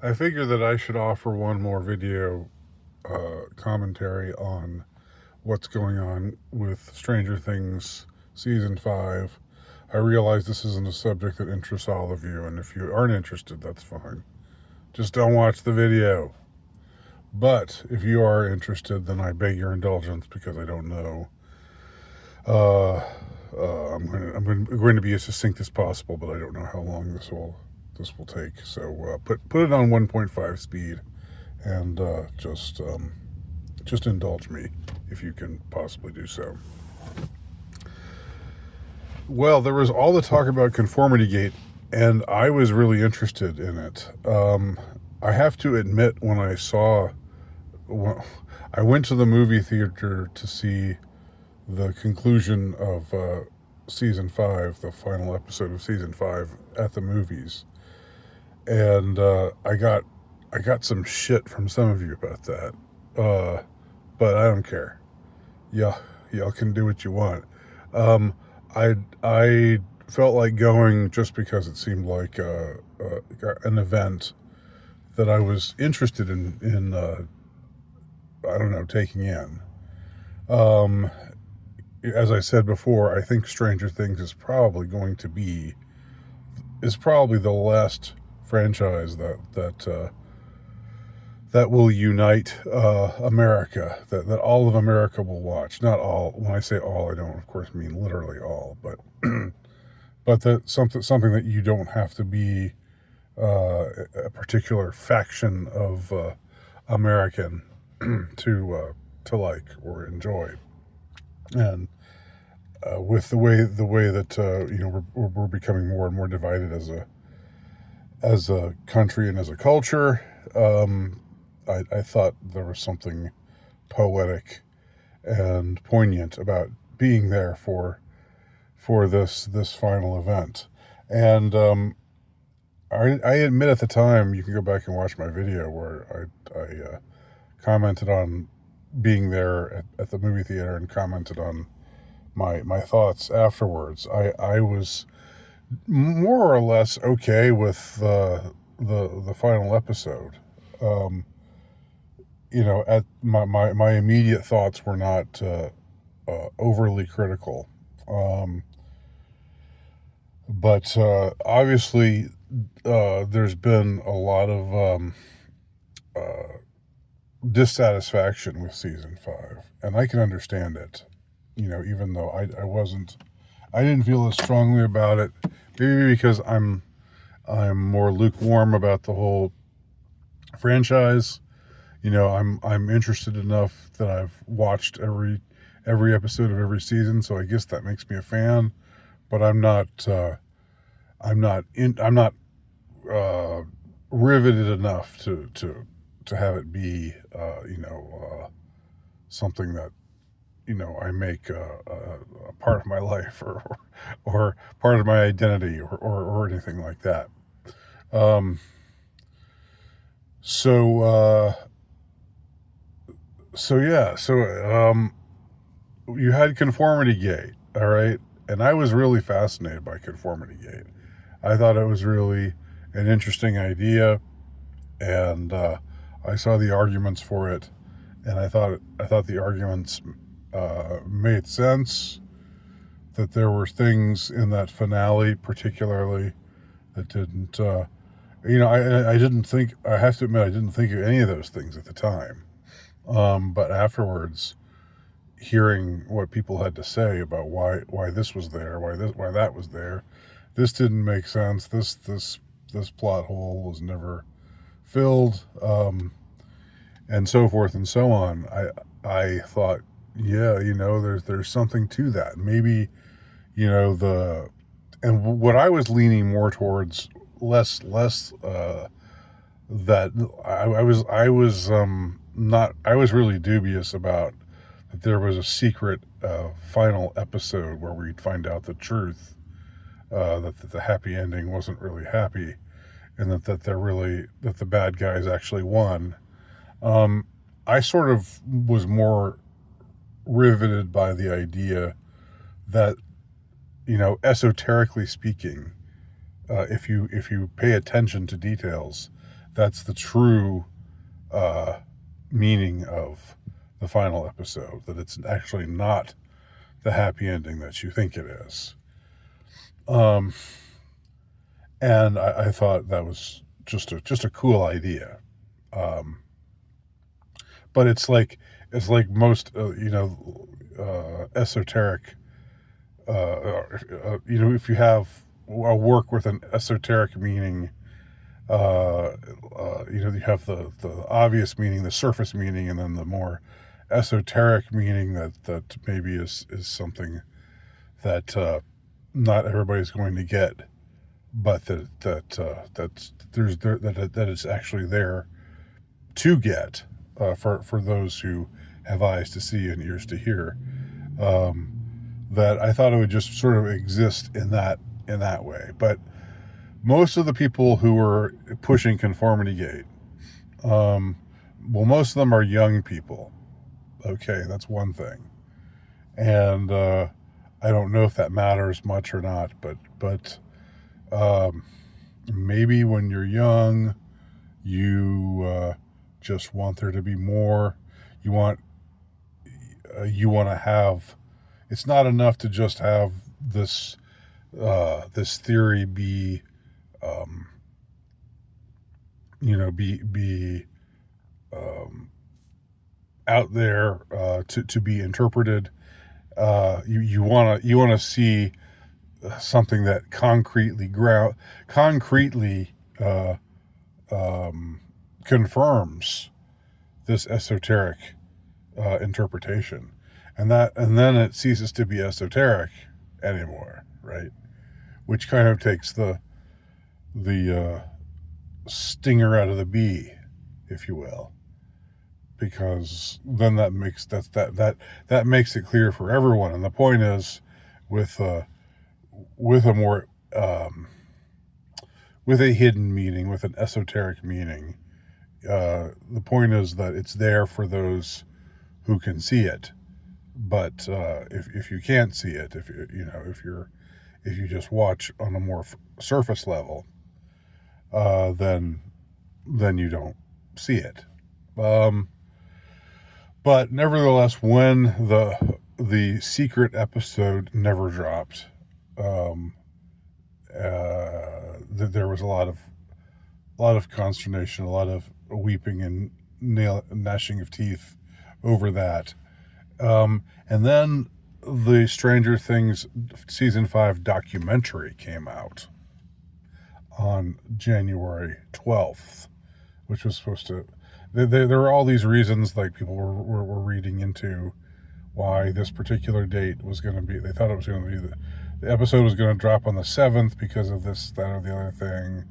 I figure that I should offer one more video commentary on what's going on with Stranger Things Season 5. I realize this isn't a subject that interests all of you, and if you aren't interested, that's fine. Just don't watch the video. But if you are interested, then I beg your indulgence because I don't know. Uh, I'm going to be as succinct as possible, but I don't know how long this will take. So put it on 1.5 speed and just indulge me if you can possibly do so. Well, there was all the talk about conformity gate, and I was really interested in it. I have to admit, when I went to the movie theater to see the conclusion of season 5, the final episode of season 5 at the movies, and I got some shit from some of you about that. But I don't care. Yeah, y'all can do what you want. Um, I felt like going just because it seemed like an event that I was interested in I don't know, taking in. Um, as I said before, I think Stranger Things is probably the last franchise that will unite America, that all of America will watch. Not all. When I say all, I don't, of course, mean literally all, but but that something that you don't have to be a particular faction of American to like or enjoy. And with the way that we're becoming more and more divided as a country and as a culture, I thought there was something poetic and poignant about being there for this final event. And I admit at the time, you can go back and watch my video where I commented on being there at the movie theater and commented on my thoughts afterwards. I was more or less okay with the final episode. Um, at my immediate thoughts were not overly critical. Um, but obviously, there's been a lot of uh, dissatisfaction with season 5, and I can understand it. Even though I didn't feel as strongly about it, maybe because I'm more lukewarm about the whole franchise. I'm interested enough that I've watched every episode of every season, so I guess that makes me a fan. But I'm not uh, riveted enough to have it be something that I make a part of my life or part of my identity or anything like that. Um, so so yeah, you had conformity gate, all right, and I was really fascinated by conformity gate. I thought it was really an interesting idea, and I saw the arguments for it, and I thought the arguments made sense. That there were things in that finale, particularly, that didn't. I didn't think. I have to admit, I didn't think of any of those things at the time. But afterwards, hearing what people had to say about why this was there, why that was there, this didn't make sense. This plot hole was never filled, and so forth and so on. I thought, yeah, there's something to that. Maybe the and what I was leaning more towards less that I was really dubious about that there was a secret final episode where we'd find out the truth, that the happy ending wasn't really happy, and that the bad guys actually won. Um, I sort of was more riveted by the idea that, esoterically speaking, if you pay attention to details, that's the true meaning of the final episode, that it's actually not the happy ending that you think it is. And I thought that was just a cool idea. But it's like most esoteric. If you have a work with an esoteric meaning, you have the obvious meaning, the surface meaning, and then the more esoteric meaning that maybe is something that not everybody's going to get, but that it's actually there to get for those who have eyes to see and ears to hear. That I thought it would just sort of exist in that way. But most of the people who were pushing conformity gate, most of them are young people. Okay, that's one thing. And I don't know if that matters much or not, but maybe when you're young, you just want there to be more. You want to have. It's not enough to just have this theory be, out there to be interpreted. You want to see something that concretely confirms this esoteric interpretation, and then it ceases to be esoteric anymore, right? Which kind of takes the stinger out of the bee, if you will, because then that makes that makes it clear for everyone. And the point is, with a more with a hidden meaning, with an esoteric meaning, the point is that it's there for those who can see it. But if you can't see it, if you just watch on a more surface level, then you don't see it. But nevertheless, when the secret episode never dropped, there was a lot of consternation, a lot of weeping and gnashing of teeth over that. And then the Stranger Things season 5 documentary came out on January 12th, which was supposed to. There were all these reasons, like people were reading into why this particular date was going to be. They thought it was going to be the episode was going to drop on the 7th because of this, that, or the other thing.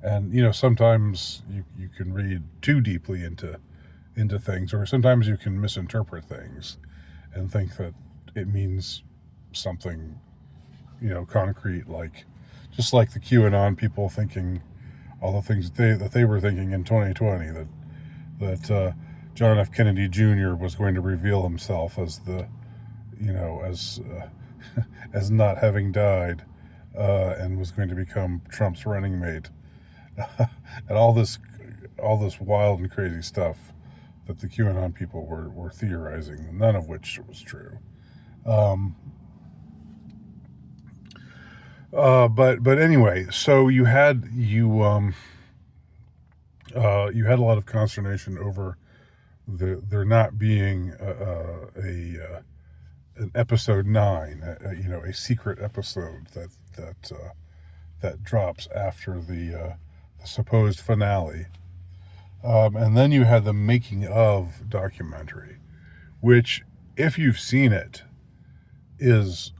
And sometimes you can read too deeply into things, or sometimes you can misinterpret things and think that it means something, concrete, just like the QAnon people thinking all the things that they were thinking in 2020, that John F. Kennedy Jr. was going to reveal himself as the, as not having died, and was going to become Trump's running mate, and all this wild and crazy stuff that the QAnon people were theorizing, none of which was true. But anyway, so you had a lot of consternation over there not being an episode 9, a secret episode that drops after the supposed finale. And then you had the making of documentary, which, if you've seen it, is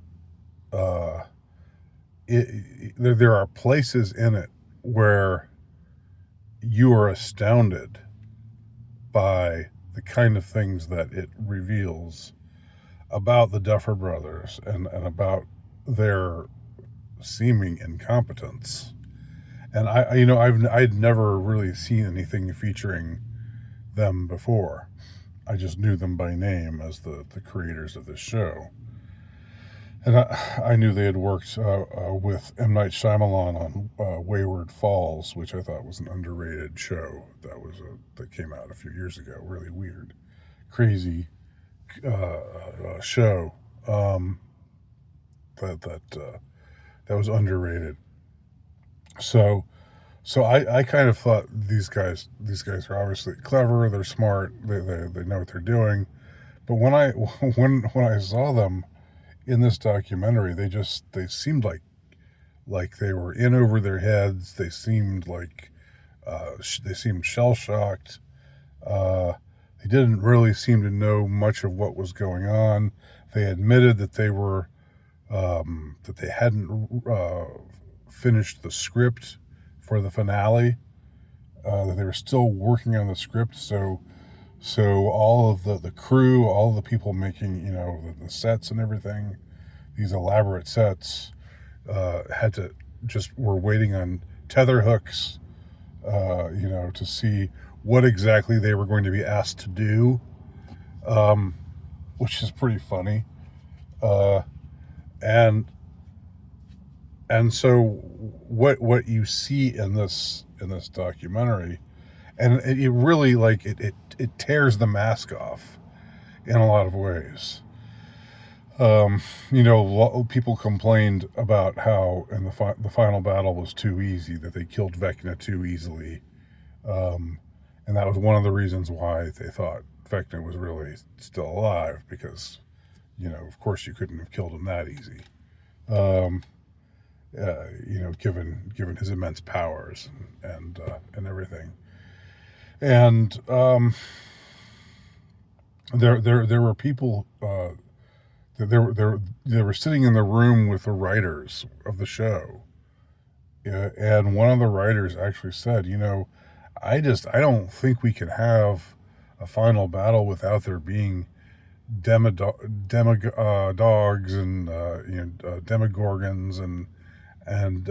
there are places in it where you are astounded by the kind of things that it reveals about the Duffer brothers and about their seeming incompetence. And I'd never really seen anything featuring them before. I just knew them by name as the creators of this show. And I knew they had worked with M. Night Shyamalan on Wayward Falls, which I thought was an underrated show that came out a few years ago. Really weird, crazy show um, that was underrated. So I kind of thought these guys are obviously clever. They're smart. They know what they're doing. But when I saw them in this documentary, they seemed like they were in over their heads. They seemed like they seemed shell shocked. Uh, they didn't really seem to know much of what was going on. They admitted that they hadn't finished the script for the finale. That they were still working on the script. So all of the crew, all of the people making the sets and everything, these elaborate sets, had to just were waiting on tether hooks, to see what exactly they were going to be asked to do, um, which is pretty funny. Uh, and and so what you see in this documentary, and it really it tears the mask off in a lot of ways. People complained about how in the final battle was too easy, that they killed Vecna too easily, um, and that was one of the reasons why they thought Vecna was really still alive, because of course you couldn't have killed him that easy. Um, given his immense powers and everything, and there were people. They were sitting in the room with the writers of the show, and one of the writers actually said, I don't think we can have a final battle without there being dogs and demogorgons and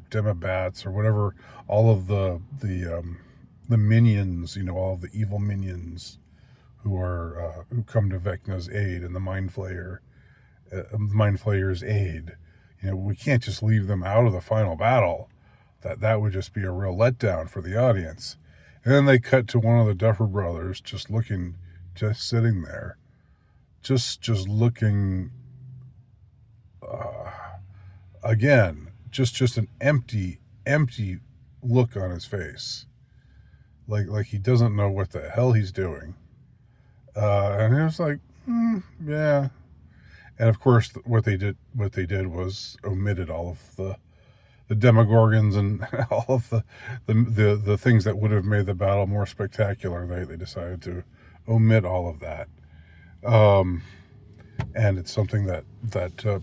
demobats, or whatever, all of the minions, all of the evil minions who come to Vecna's aid and the Mind Flayer's aid. We can't just leave them out of the final battle. That would just be a real letdown for the audience. And then they cut to one of the Duffer brothers just sitting there, just looking. Again, just an empty look on his face, like he doesn't know what the hell he's doing. And it was like, yeah. And of course, what they did was omitted all of the demogorgons and all of the things that would have made the battle more spectacular. They decided to omit all of that, and it's something that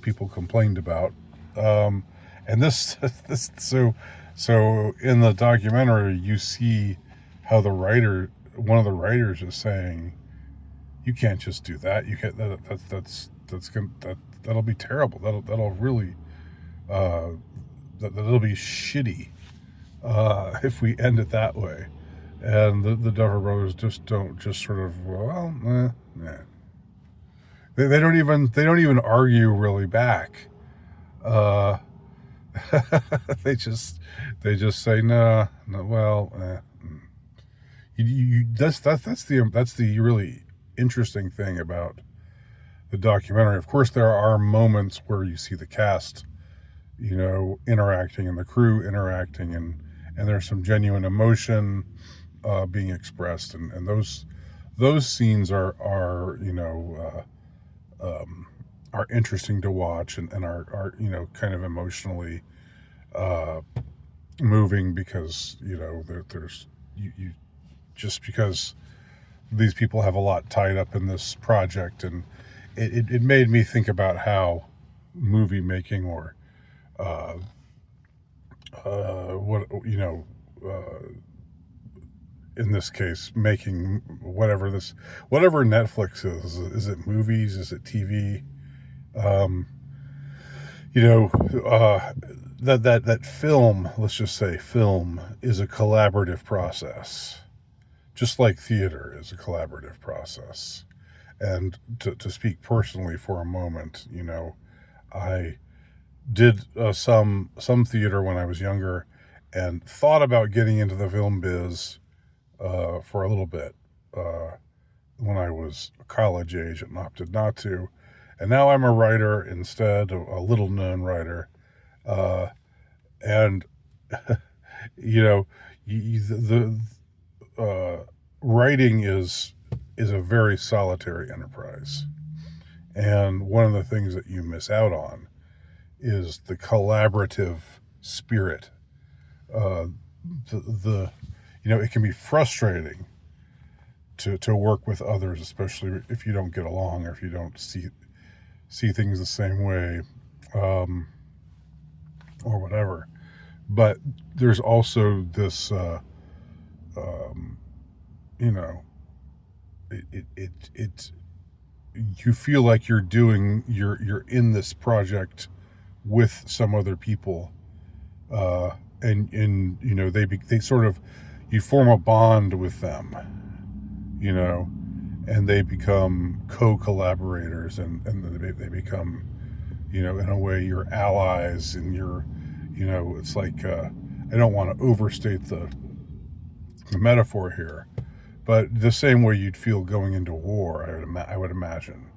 people complained about. And this this so in the documentary, you see how one of the writers is saying, you can't just do that. You can't. That'll be terrible. That'll really that'll be shitty if we end it that way. And the Duffer Brothers just sort of, well, nah. They don't even argue really back. Uh, they just say no. Well, that's the really interesting thing about the documentary. Of course, there are moments where you see the cast, interacting, and the crew interacting, and there's some genuine emotion being expressed, and those scenes are interesting to watch, and are kind of emotionally moving, because there's you just because these people have a lot tied up in this project, and it made me think about how movie making, or what in this case, making whatever Netflix is it movies, is it TV, um, that film, let's just say film, is a collaborative process, just like theater is a collaborative process. And to speak personally for a moment, I did some theater when I was younger, and thought about getting into the film biz for a little bit when I was college age, and opted not to. And now I'm a writer instead, a little known writer, uh, and you know, the writing is a very solitary enterprise, and one of the things that you miss out on is the collaborative spirit. Uh, the it can be frustrating to work with others, especially if you don't get along or if you don't see things the same way, um, or whatever. But there's also this, um, you know, it you feel like you're in this project with some other people, and they sort of, you form a bond with them, you know, and they become co-collaborators, and they become, in a way, your allies, and it's like, I don't want to overstate the metaphor here, but the same way you'd feel going into war, I would imagine,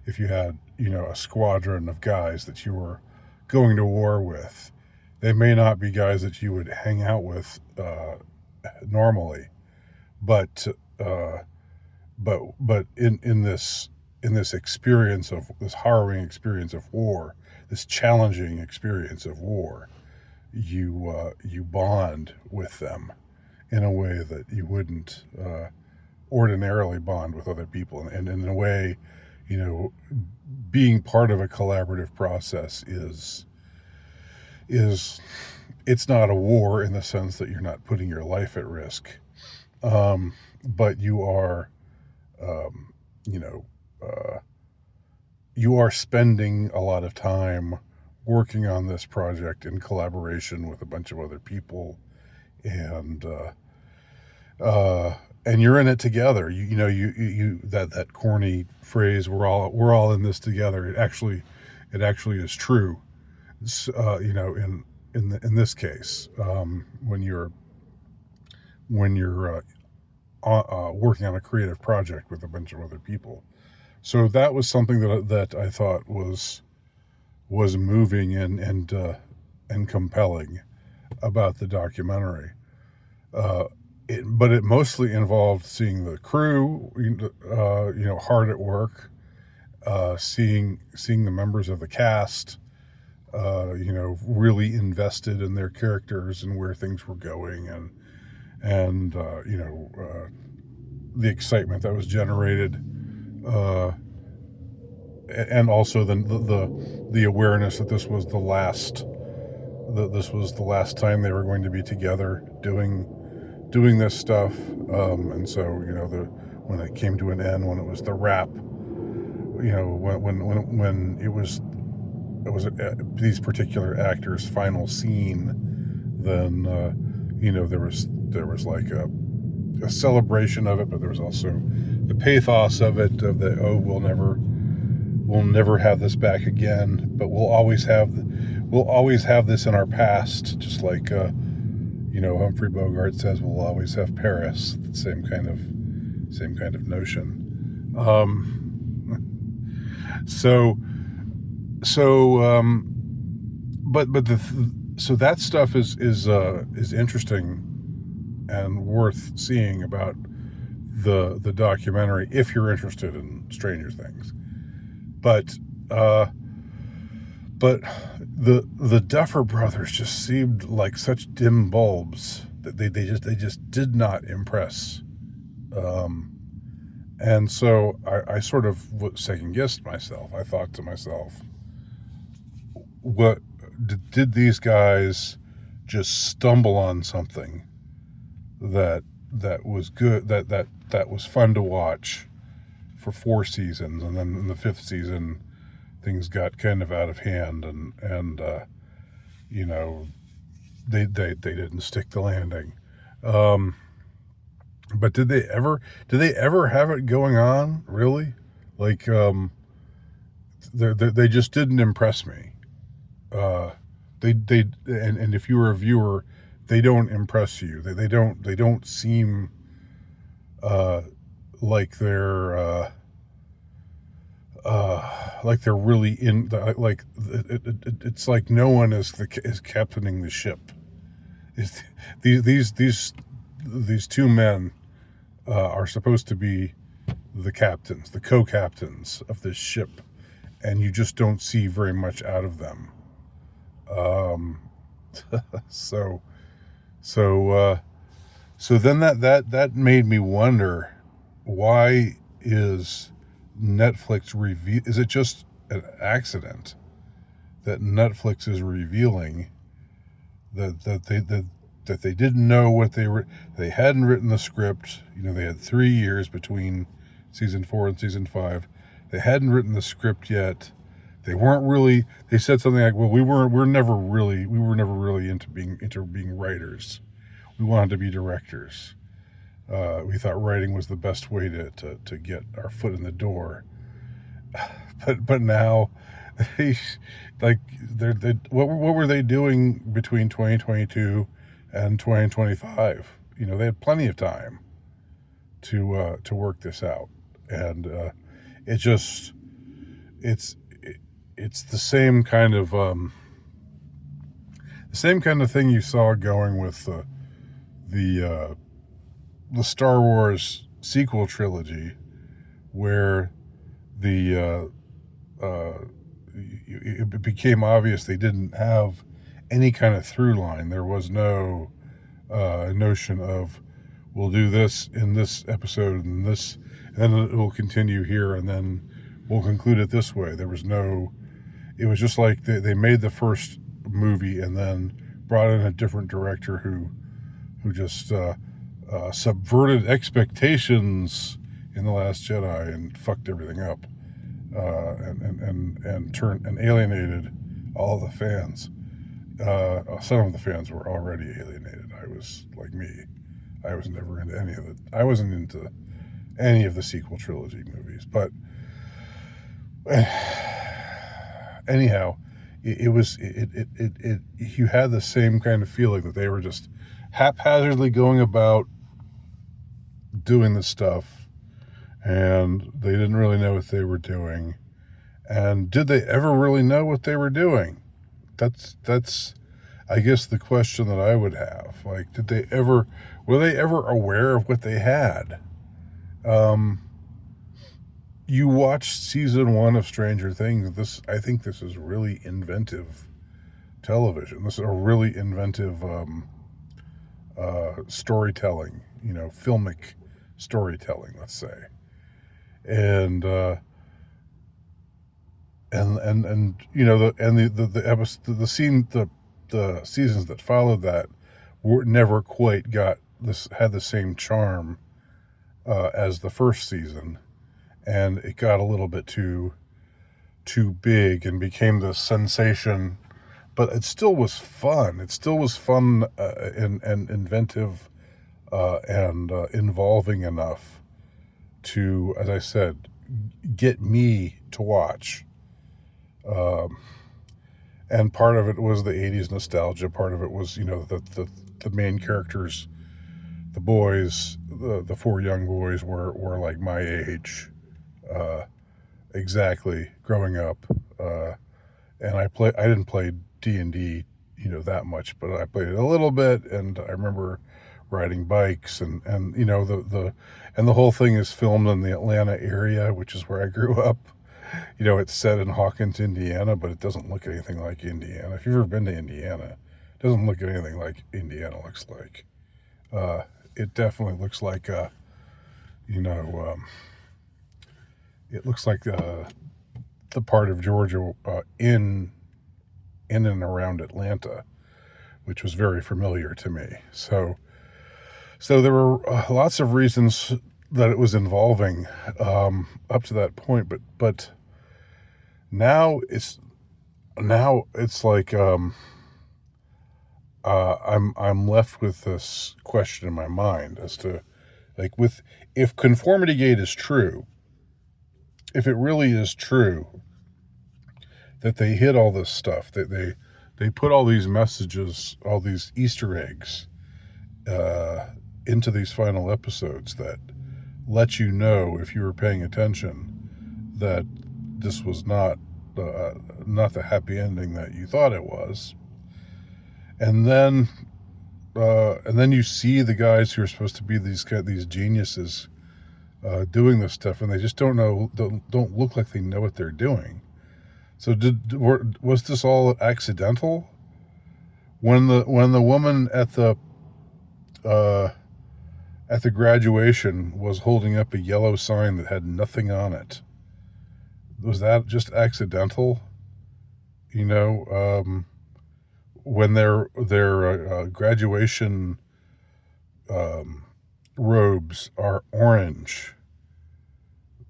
if you had, a squadron of guys that you were going to war with. They may not be guys that you would hang out with normally, but uh, in this experience of this harrowing experience of war, this challenging experience of war, you bond with them in a way that you wouldn't ordinarily bond with other people, and in a way, you know, being part of a collaborative process is it's not a war in the sense that you're not putting your life at risk, but you are, um, you know, uh, you are spending a lot of time working on this project in collaboration with a bunch of other people, and uh, and you're in it together. You that corny phrase, we're all in this together. It actually is true. In this case, when you're working on a creative project with a bunch of other people. So that was something that I thought was moving and compelling about the documentary. Uh, but it mostly involved seeing the crew, hard at work, seeing the members of the cast, really invested in their characters and where things were going, and the excitement that was generated, uh, and also the awareness that this was the last time they were going to be together doing this stuff, and so when it came to an end, when it was the wrap, when it was these particular actors' final scene, then there was like a celebration of it, but there was also the pathos of it, of the, oh, we'll never have this back again, but we'll always have this in our past, just like Humphrey Bogart says, we'll always have Paris. Same kind of notion. So so so that stuff is interesting and worth seeing about the documentary, if you're interested in Stranger Things. But uh, but the Duffer Brothers just seemed like such dim bulbs that they just did not impress. Um, and so I sort of second guessed myself. I thought to myself, what did these guys just stumble on something that was good, that was fun to watch for 4 seasons, and then in the fifth season things got kind of out of hand, and you know they didn't stick the landing. Um, but did they ever have it going on, really? Like, they just didn't impress me. And if you were a viewer, they don't impress you. They don't seem like they're really in the, like it's like no one is captaining the ship. It's, these two men are supposed to be the captains, the co-captains of this ship, and you just don't see very much out of them. So so then that made me wonder, why is Netflix review? Is it just an accident that Netflix is revealing that they didn't know what they hadn't written the script? They had 3 years between season 4 and season 5. They hadn't written the script yet. They weren't really. They said something like, "Well, we were never really into being writers. We wanted to be directors. We thought writing was the best way to get our foot in the door." But now, like what were they doing between 2022 and 2025? They had plenty of time to work this out, and it just it's the same kind of thing you saw going with the Star Wars sequel trilogy, where it became obvious they didn't have any kind of through line. There was no notion of, we'll do this in this episode and this, and then it will continue here, and then we'll conclude it this way. There was no. It was just like they made the first movie and then brought in a different director who just subverted expectations in The Last Jedi and fucked everything up, and turned and alienated all the fans. Some of the fans were already alienated. I was like me. I was never into any of it. I wasn't into any of the sequel trilogy movies, but anyhow, you had the same kind of feeling that they were just haphazardly going about doing the stuff, and they didn't really know what they were doing. And did they ever really know what they were doing? That's I guess the question that I would have. Like, were they ever aware of what they had? You watched season 1 of Stranger Things. I think this is really inventive television. This is a really inventive storytelling, filmic storytelling, let's say. And the episode, the seasons that followed that never quite had the same charm as the first season. And it got a little bit too big and became this sensation, but it still was fun. It still was fun and inventive and involving enough to, as I said, get me to watch. And part of it was the 80s nostalgia. Part of it was, the main characters, the boys, the 4 young boys were like my age. Exactly, growing up, and I didn't play D&D, that much, but I played it a little bit, and I remember riding bikes, and the whole thing is filmed in the Atlanta area, which is where I grew up. It's set in Hawkins, Indiana, but it doesn't look anything like Indiana. If you've ever been to Indiana, it doesn't look anything like Indiana looks like. It definitely looks like it looks like the part of Georgia in and around Atlanta, which was very familiar to me. So there were lots of reasons that it was involving up to that point, but now it's like I'm left with this question in my mind as to, like, if conformity gate is true. If it really is true that they hid all this stuff. They put all these messages, all these Easter eggs, into these final episodes that let you know, if you were paying attention, that this was not the happy ending that you thought it was. And then you see the guys who are supposed to be these geniuses doing this stuff, and they just don't look like they know what they're doing. So was this all accidental? When the woman at the graduation was holding up a yellow sign that had nothing on it, was that just accidental? You know, when their graduation robes are orange,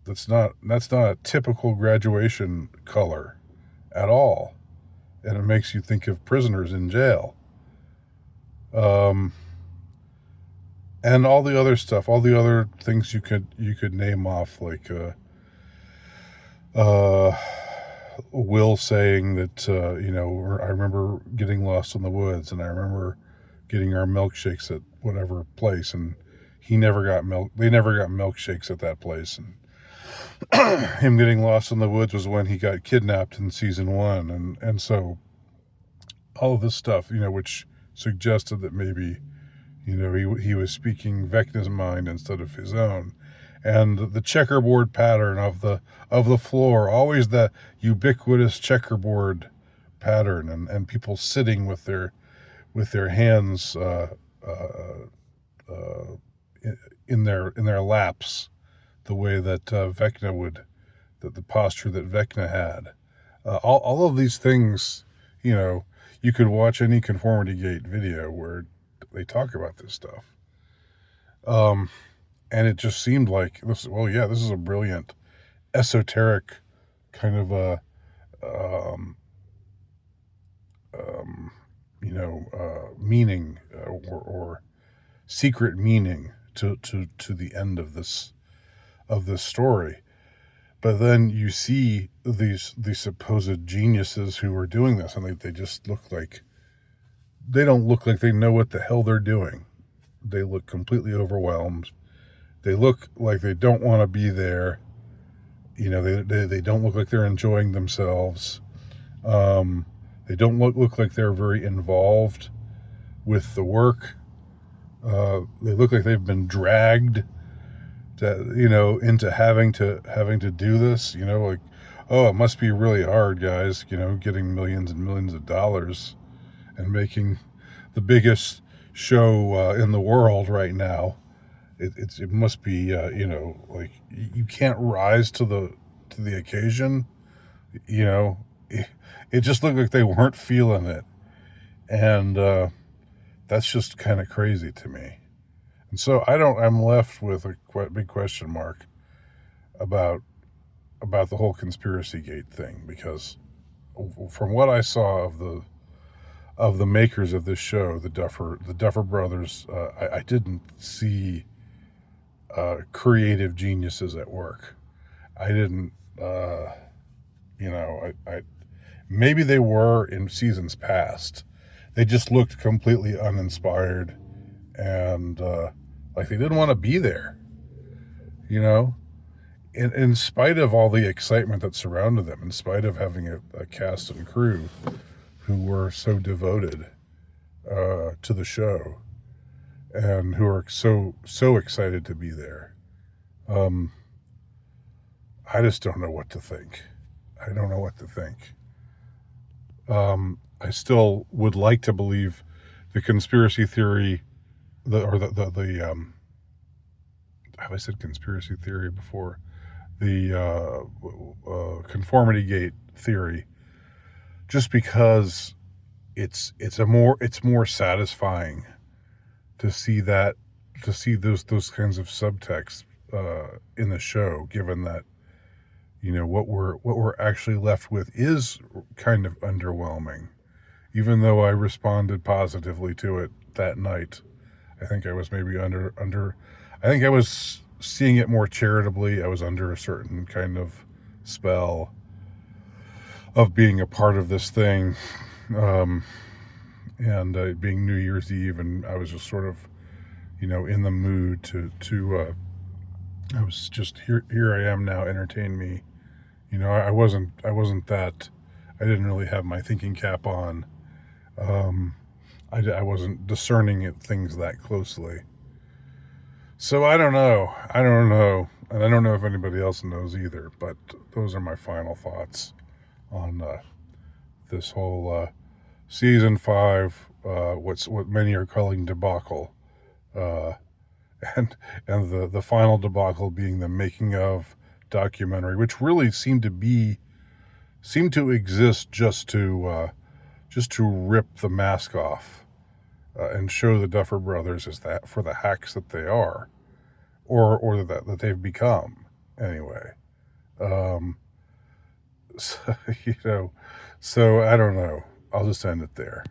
that's not a typical graduation color at all, and it makes you think of prisoners in jail. And all the other stuff, all the other things you could name off, like Will saying that, I remember getting lost in the woods, and I remember getting our milkshakes at whatever place, and he never got milk. They never got milkshakes at that place, and him getting lost in the woods was when he got kidnapped in season 1, and so all of this stuff, which suggested that maybe, he was speaking Vecna's mind instead of his own. And the checkerboard pattern of the floor, always the ubiquitous checkerboard pattern, and people sitting with their hands in their laps, the way that Vecna would, the posture that Vecna had. All of these things, you could watch any Conformity Gate video where they talk about this stuff. And it just seemed like, this is a brilliant, esoteric kind of a, meaning or secret meaning to the end of this story. But then you see these supposed geniuses who are doing this, and they just look like, they don't look like they know what the hell they're doing. They look completely overwhelmed. They look like they don't want to be there. They don't look like they're enjoying themselves. They don't look like they're very involved with the work. They look like they've been dragged into having to do this. Like, oh, it must be really hard, guys. Getting millions and millions of dollars and making the biggest show in the world right now. It must be, like, you can't rise to the occasion. It just looked like they weren't feeling it, and that's just kind of crazy to me. And so I'm left with a quite big question mark about the whole Conspiracy Gate thing, because from what I saw of the makers of this show, the Duffer brothers, I didn't see creative geniuses at work. I didn't, I maybe they were in seasons past. They just looked completely uninspired, and like they didn't want to be there. In spite of all the excitement that surrounded them, in spite of having a cast and crew who were so devoted to the show, and who are so excited to be there. I just don't know what to think. I don't know what to think. I still would like to believe the conspiracy theory, have I said conspiracy theory before? The Conformity Gate theory, just because it's more satisfying to see those kinds of subtext in the show, given that what we're actually left with is kind of underwhelming. Even though I responded positively to it that night, I think I was maybe under I think I was seeing it more charitably. I was under a certain kind of spell. of being a part of this thing, and being New Year's Eve, and I was just sort of, in the mood to I was just here I am now, entertain me. I wasn't that, I didn't really have my thinking cap on. I wasn't discerning things that closely. So I don't know. And I don't know if anybody else knows either, but those are my final thoughts on this whole season 5, what many are calling debacle, uh, and the final debacle being the making of documentary, which really seemed to exist just to rip the mask off, and show the Duffer Brothers as that, for the hacks that they are, or that they've become anyway. So, so I don't know. I'll just end it there.